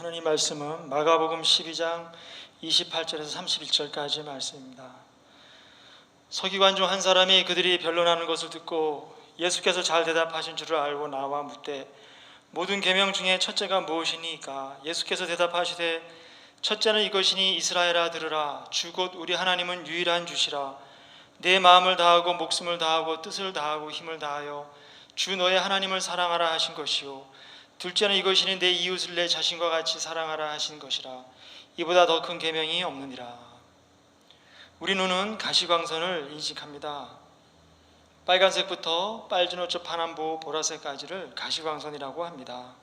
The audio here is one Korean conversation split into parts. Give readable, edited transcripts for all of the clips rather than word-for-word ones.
하나님 말씀은 마가복음 12장 28절에서 31절까지 말씀입니다. 서기관 중 한 사람이 그들이 변론하는 것을 듣고 예수께서 잘 대답하신 줄을 알고 나와 묻되 모든 계명 중에 첫째가 무엇이니까? 예수께서 대답하시되 첫째는 이것이니 이스라엘아 들으라. 주 곧 우리 하나님은 유일한 주시라. 내 마음을 다하고 목숨을 다하고 뜻을 다하고 힘을 다하여 주 너의 하나님을 사랑하라 하신 것이요 둘째는 이것이니 내 이웃을 내 자신과 같이 사랑하라 하신 것이라. 이보다 더 큰 계명이 없느니라. 우리 눈은 가시광선을 인식합니다. 빨간색부터 빨주노초 파남보 보라색까지를 가시광선이라고 합니다.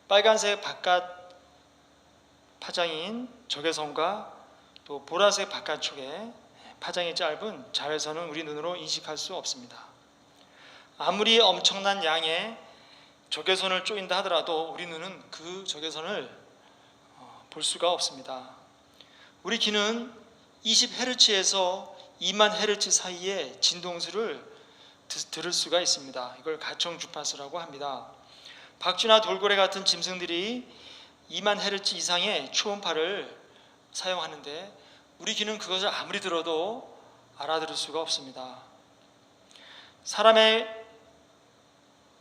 빨간색 바깥 파장인 적외선과 또 보라색 바깥쪽에 파장이 짧은 자외선은 우리 눈으로 인식할 수 없습니다. 아무리 엄청난 양의 적외선을 쪼인다 하더라도 우리 눈은 그 적외선을 볼 수가 없습니다. 우리 귀는 20Hz에서 2만 Hz 사이의 진동수를 들을 수가 있습니다. 이걸 가청 주파수라고 합니다. 박쥐나 돌고래 같은 짐승들이 2만 Hz 이상의 초음파를 사용하는데 우리 귀는 그것을 아무리 들어도 알아들을 수가 없습니다.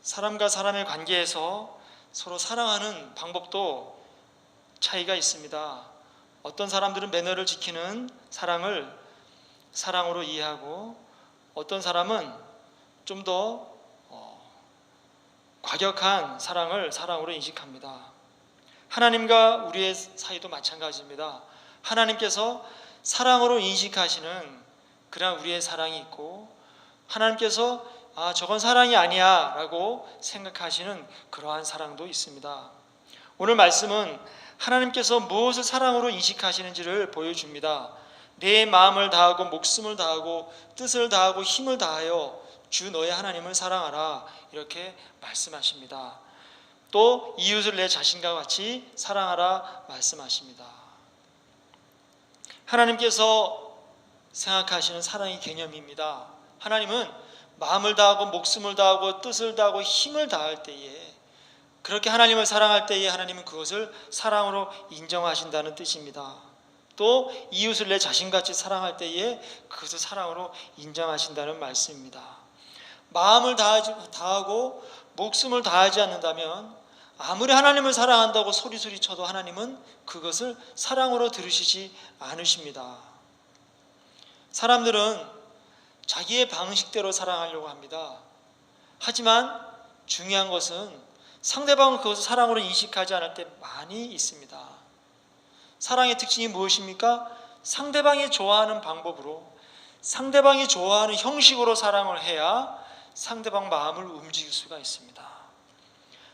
사람과 사람의 관계에서 서로 사랑하는 방법도 차이가 있습니다. 어떤 사람들은 매너를 지키는 사랑을 사랑으로 이해하고 어떤 사람은 좀 더 과격한 사랑을 사랑으로 인식합니다. 하나님과 우리의 사이도 마찬가지입니다. 하나님께서 사랑으로 인식하시는 그런 우리의 사랑이 있고 하나님께서 저건 사랑이 아니야 라고 생각하시는 그러한 사랑도 있습니다. 오늘 말씀은 하나님께서 무엇을 사랑으로 인식하시는지를 보여줍니다. 내 마음을 다하고 목숨을 다하고 뜻을 다하고 힘을 다하여 주 너의 하나님을 사랑하라 이렇게 말씀하십니다. 또 이웃을 내 자신과 같이 사랑하라 말씀하십니다. 하나님께서 생각하시는 사랑의 개념입니다. 하나님은 마음을 다하고 목숨을 다하고 뜻을 다하고 힘을 다할 때에 그렇게 하나님을 사랑할 때에 하나님은 그것을 사랑으로 인정하신다는 뜻입니다. 또 이웃을 내 자신같이 사랑할 때에 그것을 사랑으로 인정하신다는 말씀입니다. 마음을 다하고 목숨을 다하지 않는다면 아무리 하나님을 사랑한다고 소리소리 쳐도 하나님은 그것을 사랑으로 들으시지 않으십니다. 사람들은 자기의 방식대로 사랑하려고 합니다. 하지만 중요한 것은 상대방은 그것을 사랑으로 인식하지 않을 때 많이 있습니다. 사랑의 특징이 무엇입니까? 상대방이 좋아하는 방법으로 상대방이 좋아하는 형식으로 사랑을 해야 상대방 마음을 움직일 수가 있습니다.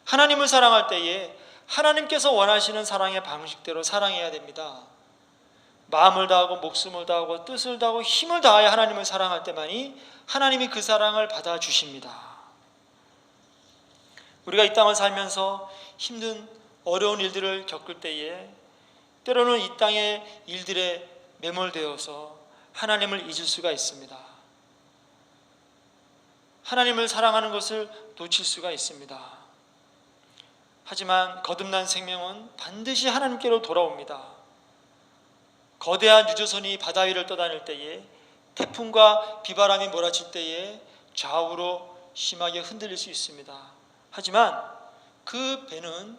하나님을 사랑할 때에 하나님께서 원하시는 사랑의 방식대로 사랑해야 됩니다. 마음을 다하고 목숨을 다하고 뜻을 다하고 힘을 다하여 하나님을 사랑할 때만이 하나님이 그 사랑을 받아주십니다. 우리가 이 땅을 살면서 힘든 어려운 일들을 겪을 때에 때로는 이 땅의 일들에 매몰되어서 하나님을 잊을 수가 있습니다. 하나님을 사랑하는 것을 놓칠 수가 있습니다. 하지만 거듭난 생명은 반드시 하나님께로 돌아옵니다. 거대한 유조선이 바다 위를 떠다닐 때에 태풍과 비바람이 몰아칠 때에 좌우로 심하게 흔들릴 수 있습니다. 하지만 그 배는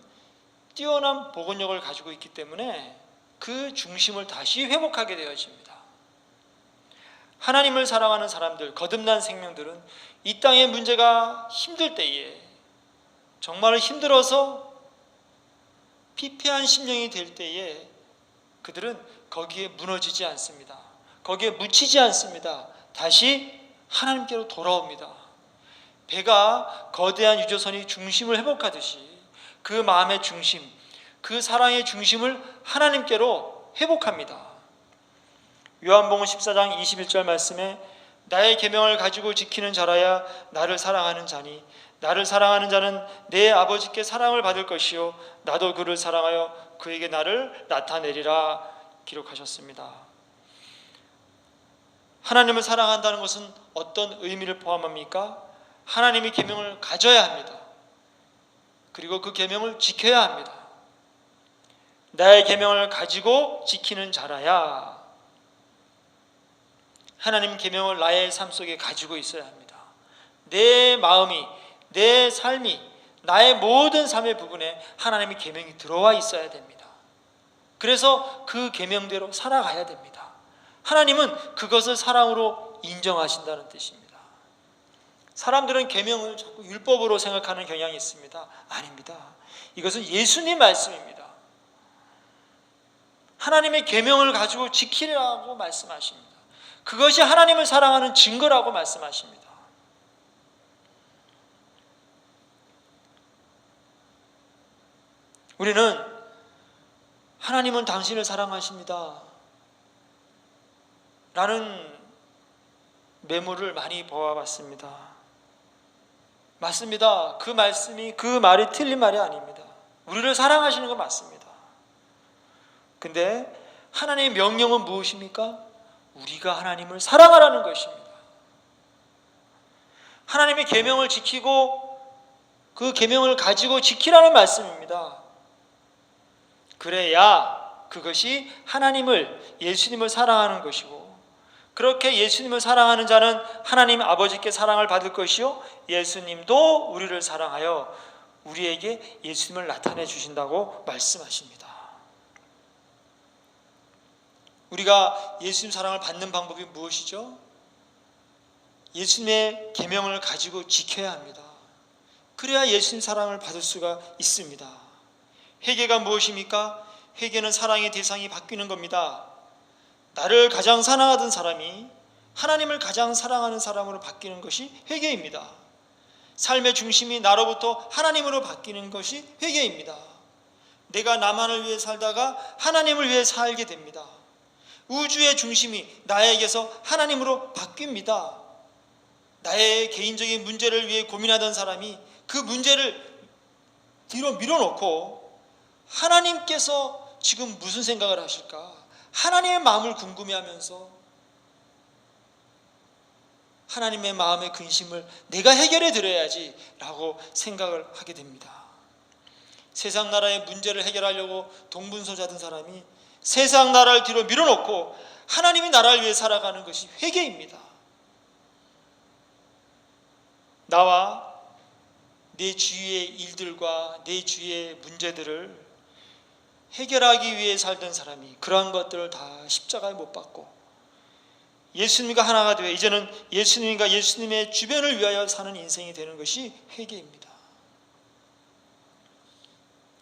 뛰어난 복원력을 가지고 있기 때문에 그 중심을 다시 회복하게 되어집니다. 하나님을 사랑하는 사람들, 거듭난 생명들은 이 땅의 문제가 힘들 때에 정말 힘들어서 피폐한 심령이 될 때에 그들은 거기에 무너지지 않습니다. 거기에 묻히지 않습니다. 다시 하나님께로 돌아옵니다. 배가 거대한 유조선이 중심을 회복하듯이 그 마음의 중심, 그 사랑의 중심을 하나님께로 회복합니다. 요한복음 14장 21절 말씀에 나의 계명을 가지고 지키는 자라야 나를 사랑하는 자니 나를 사랑하는 자는 내 아버지께 사랑을 받을 것이요 나도 그를 사랑하여 그에게 나를 나타내리라 기록하셨습니다. 하나님을 사랑한다는 것은 어떤 의미를 포함합니까? 하나님의 계명을 가져야 합니다. 그리고 그 계명을 지켜야 합니다. 나의 계명을 가지고 지키는 자라야. 하나님 계명을 나의 삶 속에 가지고 있어야 합니다. 내 마음이, 내 삶이, 나의 모든 삶의 부분에 하나님의 계명이 들어와 있어야 됩니다. 그래서 그 계명대로 살아가야 됩니다. 하나님은 그것을 사랑으로 인정하신다는 뜻입니다. 사람들은 계명을 자꾸 율법으로 생각하는 경향이 있습니다. 아닙니다. 이것은 예수님 말씀입니다. 하나님의 계명을 가지고 지키라고 말씀하십니다. 그것이 하나님을 사랑하는 증거라고 말씀하십니다. 우리는 하나님은 당신을 사랑하십니다 라는 메모를 많이 보아봤습니다. 맞습니다. 그 말이 틀린 말이 아닙니다. 우리를 사랑하시는 건 맞습니다. 근데 하나님의 명령은 무엇입니까? 우리가 하나님을 사랑하라는 것입니다. 하나님의 계명을 지키고 그 계명을 가지고 지키라는 말씀입니다. 그래야 그것이 하나님을, 예수님을 사랑하는 것이고, 그렇게 예수님을 사랑하는 자는 하나님 아버지께 사랑을 받을 것이요, 예수님도 우리를 사랑하여 우리에게 예수님을 나타내 주신다고 말씀하십니다. 우리가 예수님 사랑을 받는 방법이 무엇이죠? 예수님의 계명을 가지고 지켜야 합니다. 그래야 예수님 사랑을 받을 수가 있습니다. 회개가 무엇입니까? 회개는 사랑의 대상이 바뀌는 겁니다. 나를 가장 사랑하던 사람이 하나님을 가장 사랑하는 사람으로 바뀌는 것이 회개입니다. 삶의 중심이 나로부터 하나님으로 바뀌는 것이 회개입니다. 내가 나만을 위해 살다가 하나님을 위해 살게 됩니다. 우주의 중심이 나에게서 하나님으로 바뀝니다. 나의 개인적인 문제를 위해 고민하던 사람이 그 문제를 뒤로 밀어놓고 하나님께서 지금 무슨 생각을 하실까? 하나님의 마음을 궁금해하면서 하나님의 마음의 근심을 내가 해결해 드려야지 라고 생각을 하게 됩니다. 세상 나라의 문제를 해결하려고 동분서자던 사람이 세상 나라를 뒤로 밀어놓고 하나님의 나라를 위해 살아가는 것이 회개입니다. 나와 내 주위의 일들과 내 주위의 문제들을 해결하기 위해 살던 사람이 그러한 것들을 다 십자가에 못 박고 예수님과 하나가 되어 이제는 예수님과 예수님의 주변을 위하여 사는 인생이 되는 것이 회개입니다.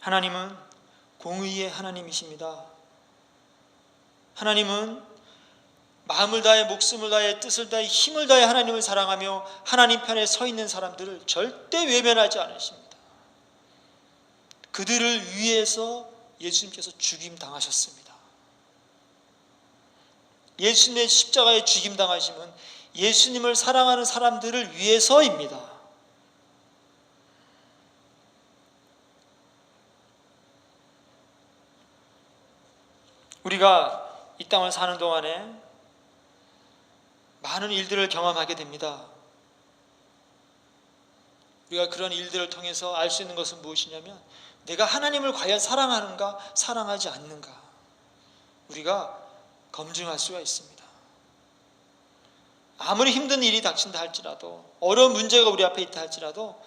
하나님은 공의의 하나님이십니다. 하나님은 마음을 다해 목숨을 다해 뜻을 다해 힘을 다해 하나님을 사랑하며 하나님 편에 서 있는 사람들을 절대 외면하지 않으십니다. 그들을 위해서 예수님께서 죽임 당하셨습니다. 예수님의 십자가에 죽임 당하심은 예수님을 사랑하는 사람들을 위해서입니다. 우리가 이 땅을 사는 동안에 많은 일들을 경험하게 됩니다. 우리가 그런 일들을 통해서 알 수 있는 것은 무엇이냐면 내가 하나님을 과연 사랑하는가 사랑하지 않는가 우리가 검증할 수가 있습니다. 아무리 힘든 일이 닥친다 할지라도 어려운 문제가 우리 앞에 있다 할지라도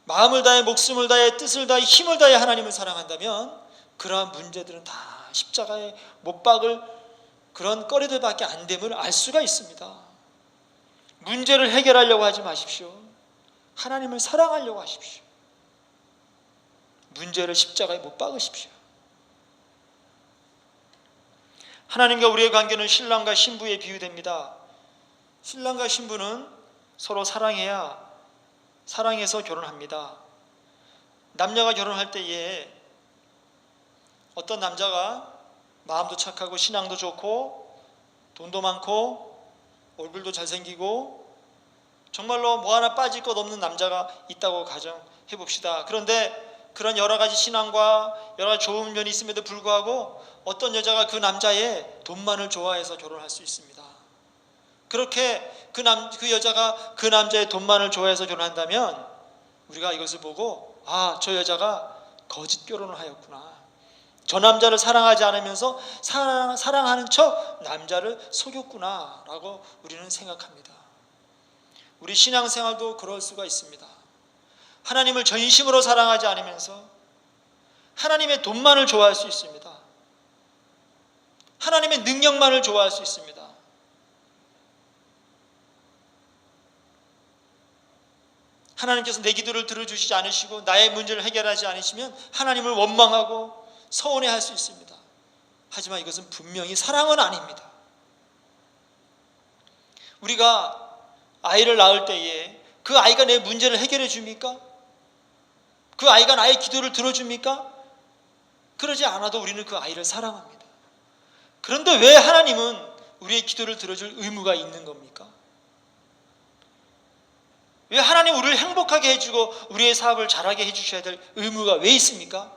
마음을 다해 목숨을 다해 뜻을 다해 힘을 다해 하나님을 사랑한다면 그러한 문제들은 다 십자가에 못 박을 그런 거리들밖에 안 됨을 알 수가 있습니다. 문제를 해결하려고 하지 마십시오. 하나님을 사랑하려고 하십시오. 문제를 십자가에 못 박으십시오. 하나님과 우리의 관계는 신랑과 신부에 비유됩니다. 신랑과 신부는 서로 사랑해야 사랑해서 결혼합니다. 남녀가 결혼할 때에 어떤 남자가 마음도 착하고 신앙도 좋고 돈도 많고 얼굴도 잘생기고 정말로 뭐 하나 빠질 것 없는 남자가 있다고 가정해 봅시다. 그런데 그런 여러 가지 신앙과 여러 가지 좋은 면이 있음에도 불구하고 어떤 여자가 그 남자의 돈만을 좋아해서 결혼할 수 있습니다. 그렇게 그 여자가 그 남자의 돈만을 좋아해서 결혼한다면 우리가 이것을 보고 아, 저 여자가 거짓 결혼을 하였구나. 저 남자를 사랑하지 않으면서 사랑하는 척 남자를 속였구나 라고 우리는 생각합니다. 우리 신앙생활도 그럴 수가 있습니다. 하나님을 전심으로 사랑하지 않으면서 하나님의 돈만을 좋아할 수 있습니다. 하나님의 능력만을 좋아할 수 있습니다. 하나님께서 내 기도를 들어주시지 않으시고 나의 문제를 해결하지 않으시면 하나님을 원망하고 서운해할 수 있습니다. 하지만 이것은 분명히 사랑은 아닙니다. 우리가 아이를 낳을 때에 그 아이가 내 문제를 해결해 줍니까? 그 아이가 나의 기도를 들어줍니까? 그러지 않아도 우리는 그 아이를 사랑합니다. 그런데 왜 하나님은 우리의 기도를 들어줄 의무가 있는 겁니까? 왜 하나님 우리를 행복하게 해주고 우리의 사업을 잘하게 해주셔야 될 의무가 왜 있습니까?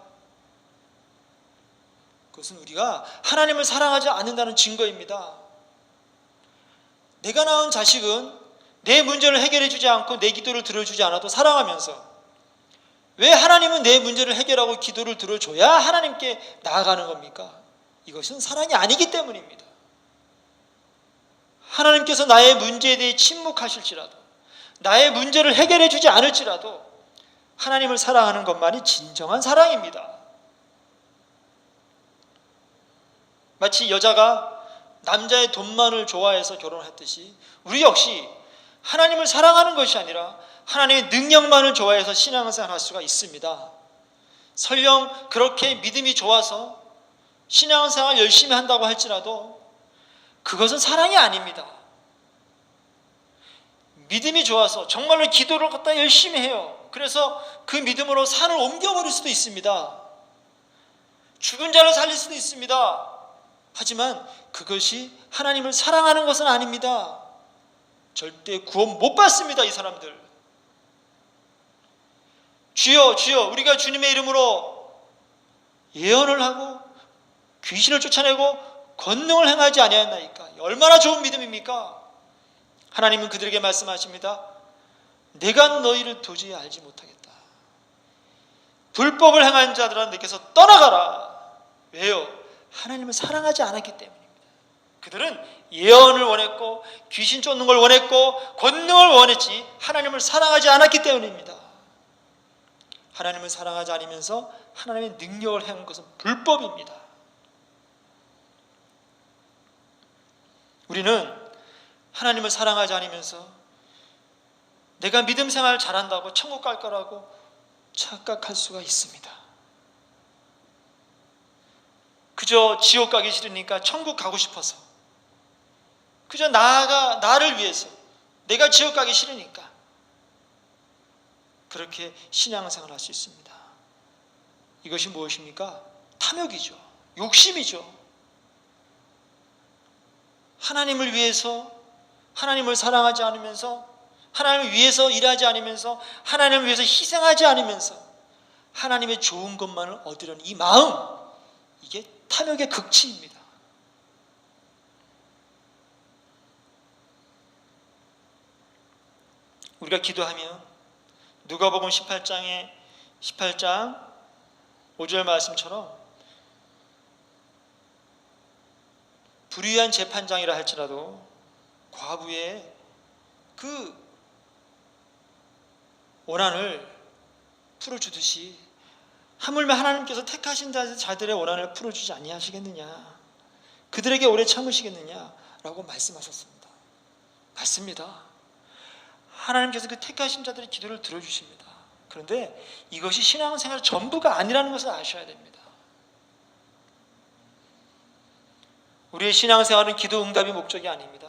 그것은 우리가 하나님을 사랑하지 않는다는 증거입니다. 내가 낳은 자식은 내 문제를 해결해 주지 않고 내 기도를 들어주지 않아도 사랑하면서 왜 하나님은 내 문제를 해결하고 기도를 들어줘야 하나님께 나아가는 겁니까? 이것은 사랑이 아니기 때문입니다. 하나님께서 나의 문제에 대해 침묵하실지라도 나의 문제를 해결해 주지 않을지라도 하나님을 사랑하는 것만이 진정한 사랑입니다. 마치 여자가 남자의 돈만을 좋아해서 결혼했듯이 우리 역시 하나님을 사랑하는 것이 아니라 하나님의 능력만을 좋아해서 신앙생활을 할 수가 있습니다. 설령 그렇게 믿음이 좋아서 신앙생활 열심히 한다고 할지라도 그것은 사랑이 아닙니다. 믿음이 좋아서 정말로 기도를 갖다 열심히 해요. 그래서 그 믿음으로 산을 옮겨버릴 수도 있습니다. 죽은 자를 살릴 수도 있습니다. 하지만 그것이 하나님을 사랑하는 것은 아닙니다. 절대 구원 못 받습니다. 이 사람들. 주여 주여 우리가 주님의 이름으로 예언을 하고 귀신을 쫓아내고 권능을 행하지 아니하였나이까. 얼마나 좋은 믿음입니까? 하나님은 그들에게 말씀하십니다. 내가 너희를 도저히 알지 못하겠다. 불법을 행한 자들아 내게서 떠나가라. 왜요? 하나님을 사랑하지 않았기 때문입니다. 그들은 예언을 원했고 귀신 쫓는 걸 원했고 권능을 원했지 하나님을 사랑하지 않았기 때문입니다. 하나님을 사랑하지 않으면서 하나님의 능력을 행한 것은 불법입니다. 우리는 하나님을 사랑하지 않으면서 내가 믿음 생활 잘한다고 천국 갈 거라고 착각할 수가 있습니다. 그저 지옥 가기 싫으니까 천국 가고 싶어서, 그저 나를 위해서, 내가 지옥 가기 싫으니까 그렇게 신앙생활을 할 수 있습니다. 이것이 무엇입니까? 탐욕이죠. 욕심이죠. 하나님을 위해서, 하나님을 사랑하지 않으면서, 하나님을 위해서 일하지 않으면서, 하나님을 위해서 희생하지 않으면서 하나님의 좋은 것만을 얻으려는 이 마음, 이게 탐욕의 극치입니다. 우리가 기도하면 누가복음 18장 5절 말씀처럼 불의한 재판장이라 할지라도 과부의 그 원한을 풀어주듯이 하물며 하나님께서 택하신 자들의 원한을 풀어주지 아니하시겠느냐, 그들에게 오래 참으시겠느냐라고 말씀하셨습니다. 맞습니다. 하나님께서 그 택하신 자들의 기도를 들어주십니다. 그런데 이것이 신앙생활 전부가 아니라는 것을 아셔야 됩니다. 우리의 신앙생활은 기도 응답이 목적이 아닙니다.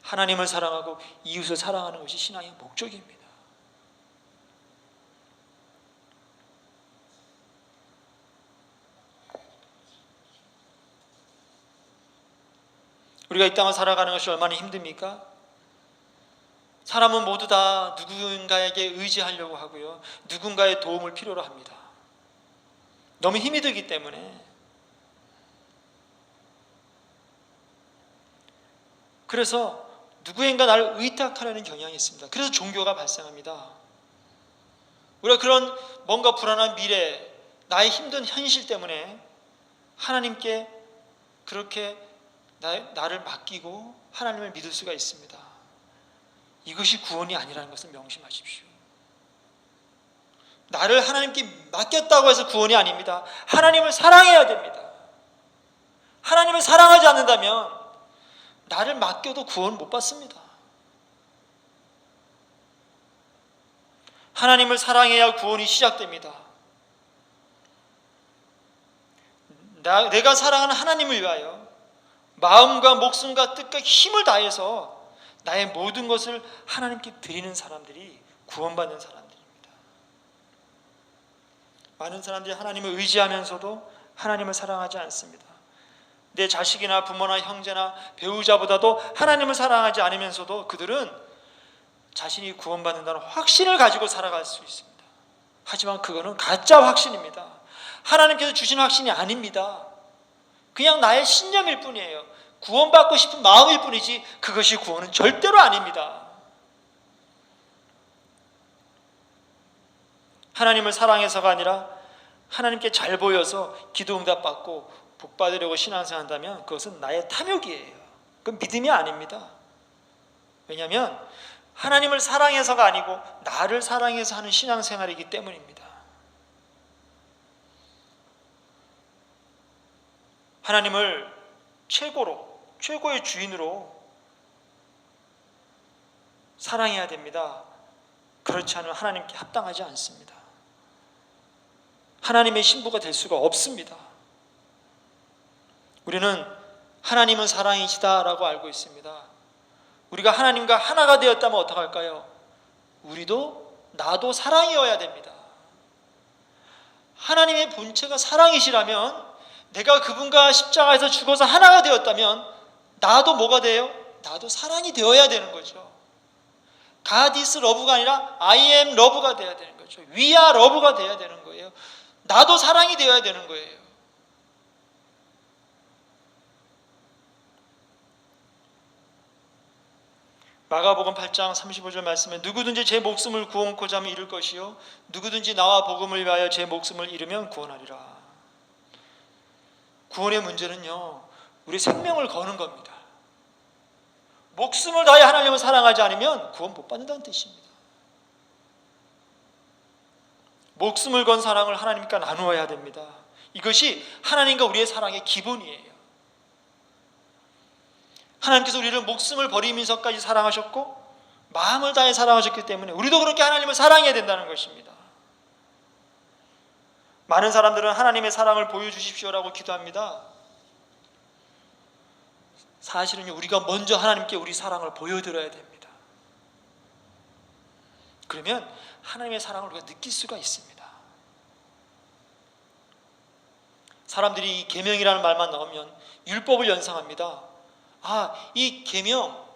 하나님을 사랑하고 이웃을 사랑하는 것이 신앙의 목적입니다. 우리가 이 땅을 살아가는 것이 얼마나 힘듭니까? 사람은 모두 다 누군가에게 의지하려고 하고요, 누군가의 도움을 필요로 합니다. 너무 힘이 들기 때문에. 그래서 누구인가 나를 의탁하려는 경향이 있습니다. 그래서 종교가 발생합니다. 우리가 그런 뭔가 불안한 미래, 나의 힘든 현실 때문에 하나님께 그렇게 나를 맡기고 하나님을 믿을 수가 있습니다. 이것이 구원이 아니라는 것을 명심하십시오. 나를 하나님께 맡겼다고 해서 구원이 아닙니다. 하나님을 사랑해야 됩니다. 하나님을 사랑하지 않는다면 나를 맡겨도 구원 못 받습니다. 하나님을 사랑해야 구원이 시작됩니다. 내가 사랑하는 하나님을 위하여 마음과 목숨과 뜻과 힘을 다해서 나의 모든 것을 하나님께 드리는 사람들이 구원받는 사람들입니다. 많은 사람들이 하나님을 의지하면서도 하나님을 사랑하지 않습니다. 내 자식이나 부모나 형제나 배우자보다도 하나님을 사랑하지 않으면서도 그들은 자신이 구원받는다는 확신을 가지고 살아갈 수 있습니다. 하지만 그거는 가짜 확신입니다. 하나님께서 주신 확신이 아닙니다. 그냥 나의 신념일 뿐이에요. 구원받고 싶은 마음일 뿐이지 그것이 구원은 절대로 아닙니다. 하나님을 사랑해서가 아니라 하나님께 잘 보여서 기도 응답받고 복 받으려고 신앙생활한다면 그것은 나의 탐욕이에요. 그건 믿음이 아닙니다. 왜냐하면 하나님을 사랑해서가 아니고 나를 사랑해서 하는 신앙생활이기 때문입니다. 하나님을 최고의 주인으로 사랑해야 됩니다. 그렇지 않으면 하나님께 합당하지 않습니다. 하나님의 신부가 될 수가 없습니다. 우리는 하나님은 사랑이시다라고 알고 있습니다. 우리가 하나님과 하나가 되었다면 어떡할까요? 나도 사랑이어야 됩니다. 하나님의 본체가 사랑이시라면 내가 그분과 십자가에서 죽어서 하나가 되었다면 나도 뭐가 돼요? 나도 사랑이 되어야 되는 거죠. God is love가 아니라 I am love가 되어야 되는 거죠. We are love가 되어야 되는 거예요. 나도 사랑이 되어야 되는 거예요. 마가복음 8장 35절 말씀에 누구든지 제 목숨을 구원코자 하면 잃을 것이요 누구든지 나와 복음을 위하여 제 목숨을 잃으면 구원하리라. 구원의 문제는요, 우리 생명을 거는 겁니다. 목숨을 다해 하나님을 사랑하지 않으면 구원 못 받는다는 뜻입니다. 목숨을 건 사랑을 하나님과 나누어야 됩니다. 이것이 하나님과 우리의 사랑의 기본이에요. 하나님께서 우리를 목숨을 버리면서까지 사랑하셨고 마음을 다해 사랑하셨기 때문에 우리도 그렇게 하나님을 사랑해야 된다는 것입니다. 많은 사람들은 하나님의 사랑을 보여주십시오라고 기도합니다. 사실은요, 우리가 먼저 하나님께 우리 사랑을 보여드려야 됩니다. 그러면 하나님의 사랑을 우리가 느낄 수가 있습니다. 사람들이 이 계명이라는 말만 나오면 율법을 연상합니다. 이 계명,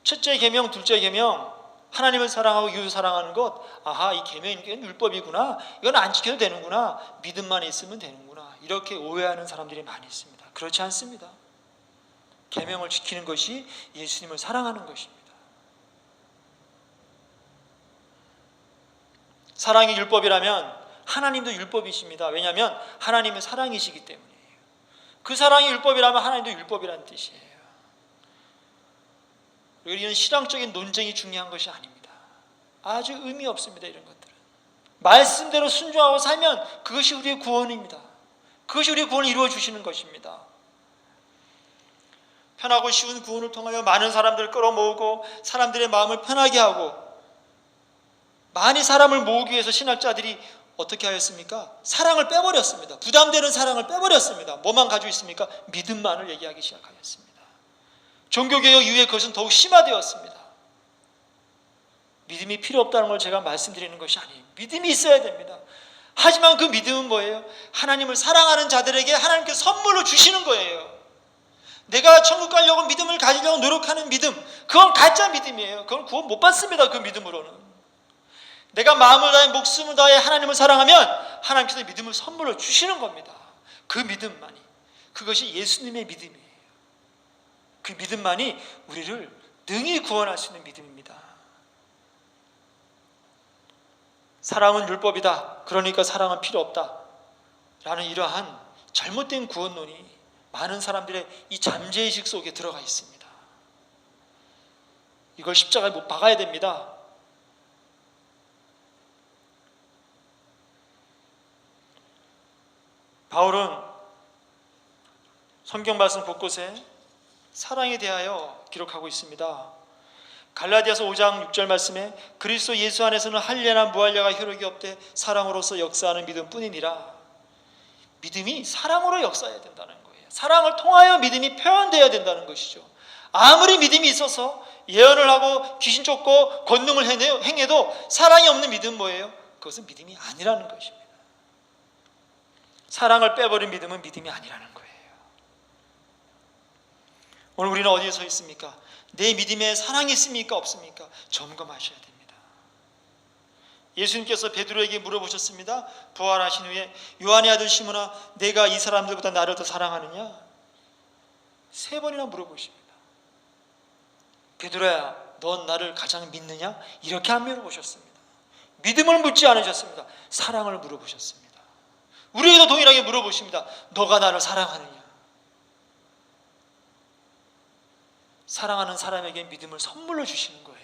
첫째 계명, 둘째 계명, 하나님을 사랑하고 이웃을 사랑하는 것, 이 계명이 율법이구나, 이건 안 지켜도 되는구나, 믿음만 있으면 되는구나, 이렇게 오해하는 사람들이 많이 있습니다. 그렇지 않습니다. 계명을 지키는 것이 예수님을 사랑하는 것입니다. 사랑이 율법이라면 하나님도 율법이십니다. 왜냐하면 하나님은 사랑이시기 때문이에요. 그 사랑이 율법이라면 하나님도 율법이라는 뜻이에요. 이런 신앙적인 논쟁이 중요한 것이 아닙니다. 아주 의미 없습니다. 이런 것들은 말씀대로 순종하고 살면 그것이 우리의 구원입니다. 그것이 우리의 구원을 이루어 주시는 것입니다. 편하고 쉬운 구원을 통하여 많은 사람들을 끌어모으고 사람들의 마음을 편하게 하고, 많이 사람을 모으기 위해서 신학자들이 어떻게 하였습니까? 사랑을 빼버렸습니다. 부담되는 사랑을 빼버렸습니다. 뭐만 가지고 있습니까? 믿음만을 얘기하기 시작하였습니다. 종교개혁 이후에 그것은 더욱 심화되었습니다. 믿음이 필요 없다는 걸 제가 말씀드리는 것이 아니에요. 믿음이 있어야 됩니다. 하지만 그 믿음은 뭐예요? 하나님을 사랑하는 자들에게 하나님께서 선물로 주시는 거예요. 내가 천국 가려고 믿음을 가지려고 노력하는 믿음, 그건 가짜 믿음이에요. 그건 구원 못 받습니다. 그 믿음으로는. 내가 마음을 다해 목숨을 다해 하나님을 사랑하면 하나님께서 믿음을 선물로 주시는 겁니다. 그 믿음만이, 그것이 예수님의 믿음이에요. 그 믿음만이 우리를 능히 구원할 수 있는 믿음입니다. 사랑은 율법이다, 그러니까 사랑은 필요 없다, 라는 이러한 잘못된 구원론이 많은 사람들의 이 잠재의식 속에 들어가 있습니다. 이걸 십자가에 못 박아야 됩니다. 바울은 성경 말씀 곳곳에 사랑에 대하여 기록하고 있습니다. 갈라디아서 5장 6절 말씀에 그리스도 예수 안에서는 할례나 무할례가 효력이 없되 사랑으로서 역사하는 믿음뿐이니라. 믿음이 사랑으로 역사해야 된다는 거예요. 사랑을 통하여 믿음이 표현되어야 된다는 것이죠. 아무리 믿음이 있어서 예언을 하고 귀신 쫓고 권능을 행해도 사랑이 없는 믿음은 뭐예요? 그것은 믿음이 아니라는 것입니다. 사랑을 빼버린 믿음은 믿음이 아니라는 거예요. 오늘 우리는 어디에 서 있습니까? 내 믿음에 사랑이 있습니까? 없습니까? 점검하셔야 됩니다. 예수님께서 베드로에게 물어보셨습니다. 부활하신 후에 요한의 아들 시몬아, 내가 이 사람들보다 나를 더 사랑하느냐? 3번이나 물어보십니다. 베드로야, 넌 나를 가장 믿느냐? 이렇게 안 물어보셨습니다. 믿음을 묻지 않으셨습니다. 사랑을 물어보셨습니다. 우리에게도 동일하게 물어보십니다. 너가 나를 사랑하느냐? 사랑하는 사람에게 믿음을 선물로 주시는 거예요.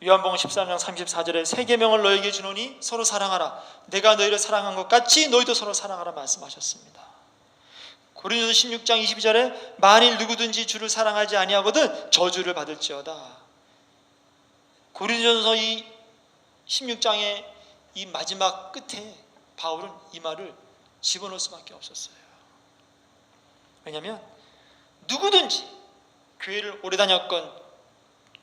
요한복음 13장 34절에 새 계명을 너에게 주노니 서로 사랑하라. 내가 너희를 사랑한 것 같이 너희도 서로 사랑하라 말씀하셨습니다. 고린도서 16장 22절에 만일 누구든지 주를 사랑하지 아니하거든 저주를 받을지어다. 고린도전서 이 16장의 이 마지막 끝에 바울은 이 말을 집어넣을 수밖에 없었어요. 왜냐하면 누구든지 교회를 오래 다녔건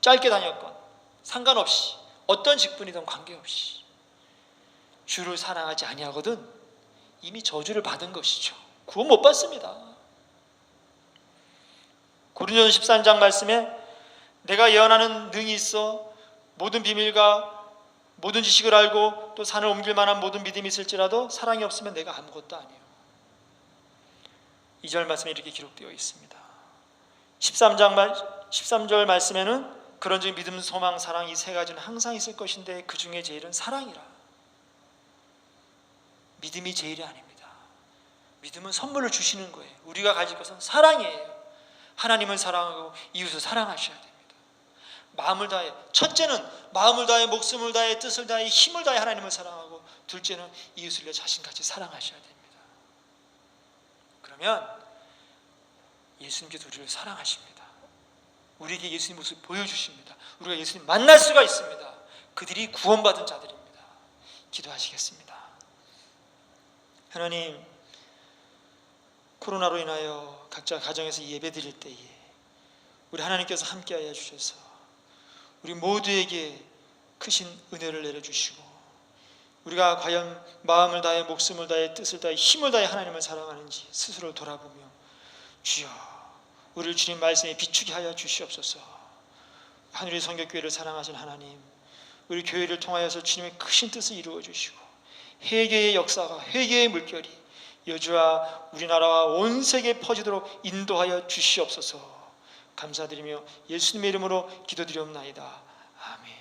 짧게 다녔건 상관없이 어떤 직분이든 관계없이 주를 사랑하지 아니하거든 이미 저주를 받은 것이죠. 구원 못 받습니다. 고린도전서 13장 말씀에 내가 예언하는 능이 있어 모든 비밀과 모든 지식을 알고 또 산을 옮길 만한 모든 믿음이 있을지라도 사랑이 없으면 내가 아무것도 아니에요. 2절 말씀에 이렇게 기록되어 있습니다. 13절 말씀에는 그런즉 믿음, 소망, 사랑 이 3가지는 항상 있을 것인데 그 중에 제일은 사랑이라. 믿음이 제일이 아닙니다. 믿음은 선물을 주시는 거예요. 우리가 가질 것은 사랑이에요. 하나님을 사랑하고 이웃을 사랑하셔야 됩니다. 마음을 다해, 첫째는 마음을 다해 목숨을 다해 뜻을 다해 힘을 다해 하나님을 사랑하고, 둘째는 이웃을 내 자신같이 사랑하셔야 됩니다. 그러면 예수님께서 우리를 사랑하십니다. 우리에게 예수님 모습을 보여주십니다. 우리가 예수님 만날 수가 있습니다. 그들이 구원받은 자들입니다. 기도하시겠습니다. 하나님, 코로나로 인하여 각자 가정에서 예배 드릴 때에 우리 하나님께서 함께하여 주셔서 우리 모두에게 크신 은혜를 내려주시고, 우리가 과연 마음을 다해 목숨을 다해 뜻을 다해 힘을 다해 하나님을 사랑하는지 스스로 돌아보며 주여 우리를 주님 말씀에 비추게 하여 주시옵소서. 하늘의 성결교회를 사랑하신 하나님, 우리 교회를 통하여서 주님의 크신 뜻을 이루어 주시고 회개의 역사가, 회개의 물결이 여주와 우리나라와 온 세계에 퍼지도록 인도하여 주시옵소서. 감사드리며 예수님의 이름으로 기도드리옵나이다. 아멘.